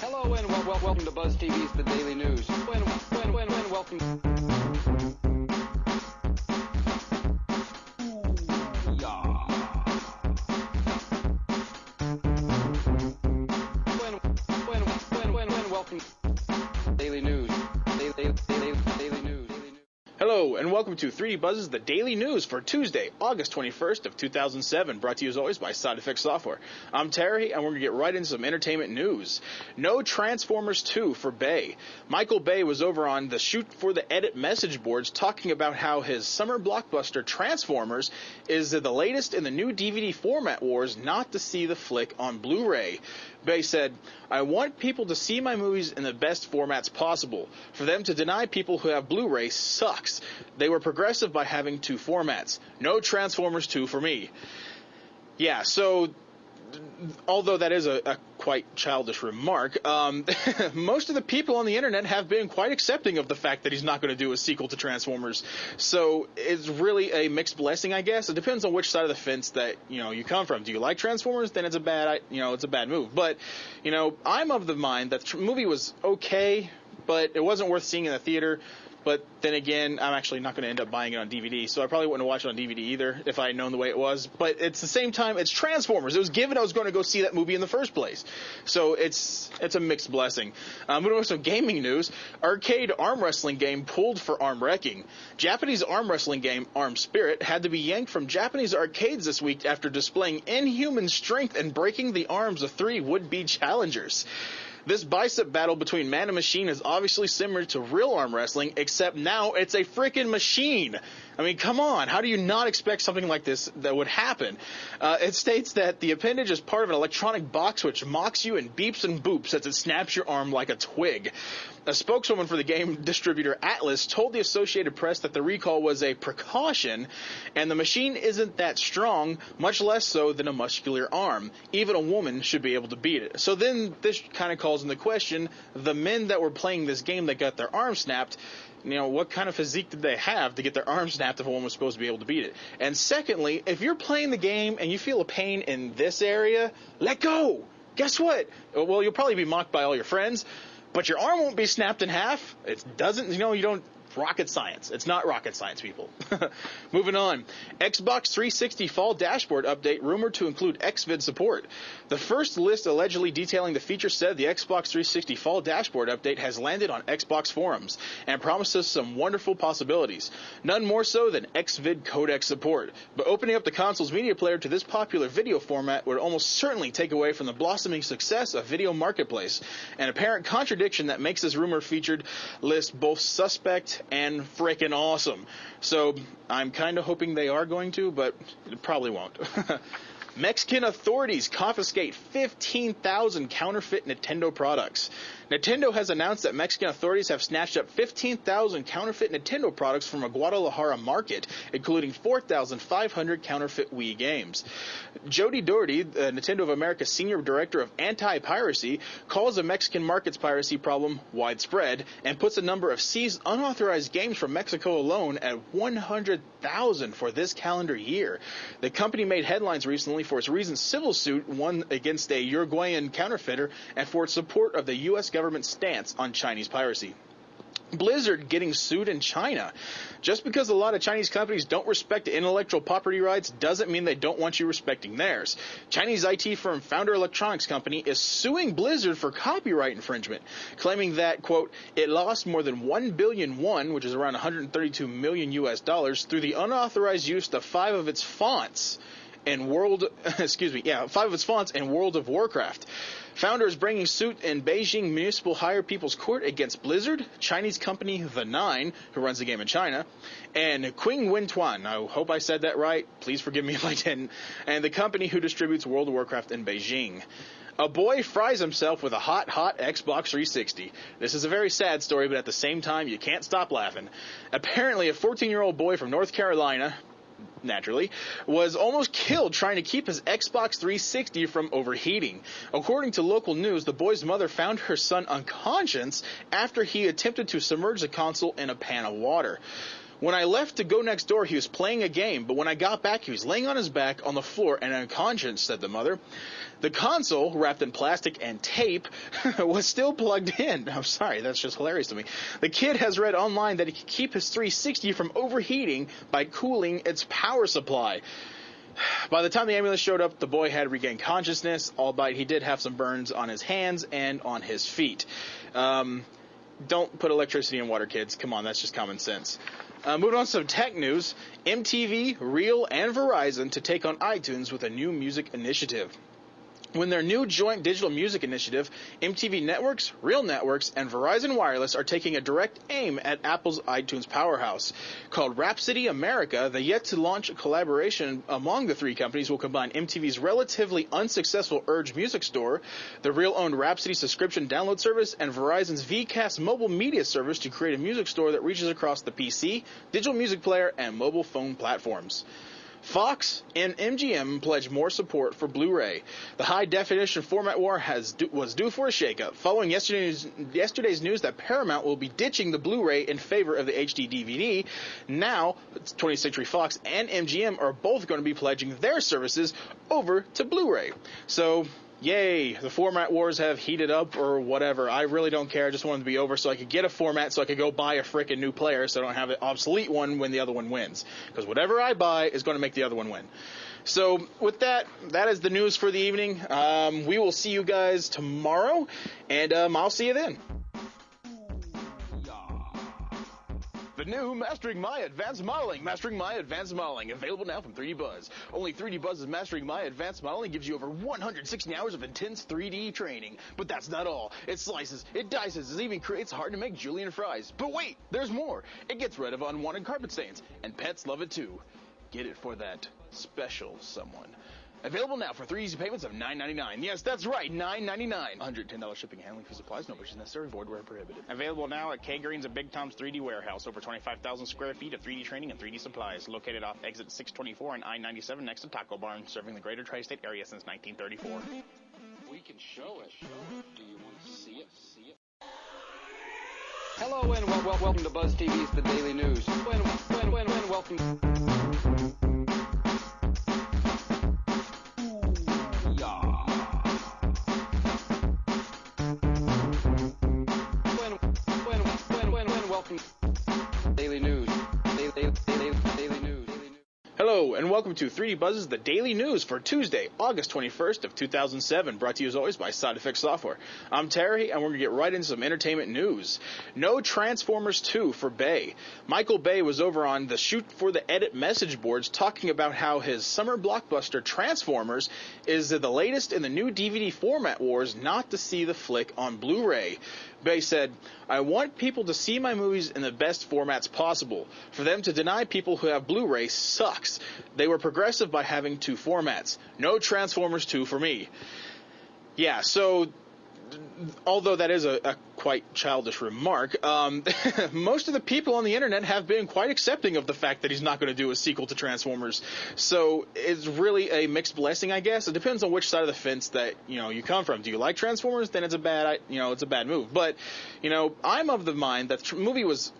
Hello and welcome to BuzzTV's The Daily News. Welcome. Welcome. Daily News. Daily News. Hello, and welcome to 3D Buzz's The Daily News for Tuesday, August 21st of 2007, brought to you as always by Side Effects Software. I'm Terry, and we're going to get right into some entertainment news. No Transformers 2 for Bay. Michael Bay was over on the Shoot for the Edit message boards talking about how his summer blockbuster Transformers is the latest in the new DVD format wars not to see the flick on Blu-ray. Bay said, "I want people to see my movies in the best formats possible. For them to deny people who have Blu-ray sucks. They were progressive by having two formats. No Transformers 2 for me." Yeah, so although that is a quite childish remark, most of the people on the internet have been quite accepting of the fact that he's not going to do a sequel to Transformers. So it's really a mixed blessing, I guess. It depends on which side of the fence that you come from. Do you like Transformers? Then it's a bad move. But I'm of the mind that the movie was okay, but it wasn't worth seeing in the theater. But then again, I'm actually not going to end up buying it on DVD, so I probably wouldn't have watched it on DVD either if I had known the way it was. But it's the same time, it's Transformers. It was given I was going to go see that movie in the first place. So it's a mixed blessing. Moving on to some gaming news. Arcade arm wrestling game pulled for arm wrecking. Japanese arm wrestling game Arm Spirit had to be yanked from Japanese arcades this week after displaying inhuman strength and breaking the arms of 3 would-be challengers. This bicep battle between man and machine is obviously similar to real arm wrestling, except now it's a freaking machine. I mean, come on. How do you not expect something like this that would happen? It states that the appendage is part of an electronic box which mocks you and beeps and boops as it snaps your arm like a twig. A spokeswoman for the game distributor Atlas told the Associated Press that the recall was a precaution, and the machine isn't that strong, much less so than a muscular arm. Even a woman should be able to beat it. So then this kind of calls into question the men that were playing this game that got their arm snapped. What kind of physique did they have to get their arm snapped if a woman was supposed to be able to beat it? And secondly, if you're playing the game and you feel a pain in this area, let go. Guess what? Well, you'll probably be mocked by all your friends, but your arm won't be snapped in half. It doesn't, you don't. Rocket science. It's not rocket science, people. Moving on. Xbox 360 Fall Dashboard update rumored to include Xvid support. The first list allegedly detailing the feature said the Xbox 360 Fall Dashboard update has landed on Xbox forums and promises some wonderful possibilities. None more so than Xvid codec support. But opening up the console's media player to this popular video format would almost certainly take away from the blossoming success of Video Marketplace, an apparent contradiction that makes this rumor featured list both suspect and frickin' awesome. So I'm kind of hoping they are going to, but it probably won't. Mexican authorities confiscate 15,000 counterfeit Nintendo products. Nintendo has announced that Mexican authorities have snatched up 15,000 counterfeit Nintendo products from a Guadalajara market, including 4,500 counterfeit Wii games. Jody Doherty, Nintendo of America's Senior Director of Anti-Piracy, calls the Mexican market's piracy problem widespread and puts the number of seized unauthorized games from Mexico alone at 100,000 for this calendar year. The company made headlines recently for its recent civil suit won against a Uruguayan counterfeiter and for its support of the U.S. government's stance on Chinese piracy. Blizzard getting sued in China. Just because a lot of Chinese companies don't respect intellectual property rights doesn't mean they don't want you respecting theirs. Chinese IT firm Founder Electronics Company is suing Blizzard for copyright infringement, claiming that, quote, it lost more than 1 billion won, which is around 132 million US dollars, through the unauthorized use of 5 of its fonts in World of Warcraft. Founder is bringing suit in Beijing Municipal Higher People's Court against Blizzard, Chinese company The Nine, who runs the game in China, and Qing Wentuan. I hope I said that right. Please forgive me if I didn't. And the company who distributes World of Warcraft in Beijing. A boy fries himself with a hot Xbox 360. This is a very sad story, but at the same time, you can't stop laughing. Apparently, a 14-year-old boy from North Carolina, naturally, was almost killed trying to keep his Xbox 360 from overheating. According to local news, the boy's mother found her son unconscious after he attempted to submerge the console in a pan of water. When I left to go next door, he was playing a game, but when I got back, he was laying on his back on the floor and unconscious, said the mother. The console, wrapped in plastic and tape, was still plugged in. I'm sorry, that's just hilarious to me. The kid has read online that he could keep his 360 from overheating by cooling its power supply. By the time the ambulance showed up, the boy had regained consciousness, albeit he did have some burns on his hands and on his feet. Don't put electricity in water, kids. Come on, that's just common sense. Moving on to some tech news. MTV, Reel, and Verizon to take on iTunes with a new music initiative. When their new joint digital music initiative, MTV Networks, Reel Networks, and Verizon Wireless are taking a direct aim at Apple's iTunes powerhouse. Called Rhapsody America, the yet-to-launch collaboration among the three companies will combine MTV's relatively unsuccessful Urge Music Store, the Reel-owned Rhapsody subscription download service, and Verizon's Vcast mobile media service to create a music store that reaches across the PC, digital music player, and mobile phone platforms. Fox and MGM pledged more support for Blu-ray. The high-definition format war was due for a shakeup, following yesterday's news that Paramount will be ditching the Blu-ray in favor of the HD DVD. Now, 20th Century Fox and MGM are both going to be pledging their services over to Blu-ray. So, yay, the format wars have heated up or whatever. I really don't care. I just want them to be over so I could get a format so I could go buy a frickin' new player so I don't have an obsolete one when the other one wins. Because whatever I buy is going to make the other one win. So with that, that is the news for the evening. We will see you guys tomorrow, and I'll see you then. The new Mastering My Advanced Modeling. Mastering My Advanced Modeling. Available now from 3D Buzz. Only 3D Buzz's Mastering My Advanced Modeling gives you over 160 hours of intense 3D training. But that's not all. It slices, it dices, it even creates hard-to-make julienne fries. But wait, there's more. It gets rid of unwanted carpet stains. And pets love it too. Get it for that special someone. Available now for 3 easy payments of $9.99. Yes, that's right, $9.99. $110 shipping and handling fee supplies. No purchase necessary. Void where prohibited. Available now at K Greens and Big Tom's 3D Warehouse. Over 25,000 square feet of 3D training and 3D supplies. Located off exit 624 and I-97 next to Taco Barn. Serving the greater tri-state area since 1934. We can show it. Do you want to see it? Hello and welcome to BuzzTV's The Daily News. Welcome. Daily News. Daily News. Hello, and welcome to 3D Buzz's The Daily News for Tuesday, August 21st of 2007, brought to you as always by Side Effects Software. I'm Terry, and we're going to get right into some entertainment news. No Transformers 2 for Bay. Michael Bay was over on the Shoot for the Edit message boards talking about how his summer blockbuster Transformers is the latest in the new DVD format wars not to see the flick on Blu-ray. Bay said, I want people to see my movies in the best formats possible. For them to deny people who have Blu-ray sucks. They were progressive by having 2 formats. No Transformers 2 for me. Yeah, so although that is a quite childish remark, most of the people on the internet have been quite accepting of the fact that he's not going to do a sequel to Transformers. So it's really a mixed blessing, I guess. It depends on which side of the fence that you come from. Do you like Transformers? Then it's a bad move. But I'm of the mind that the movie was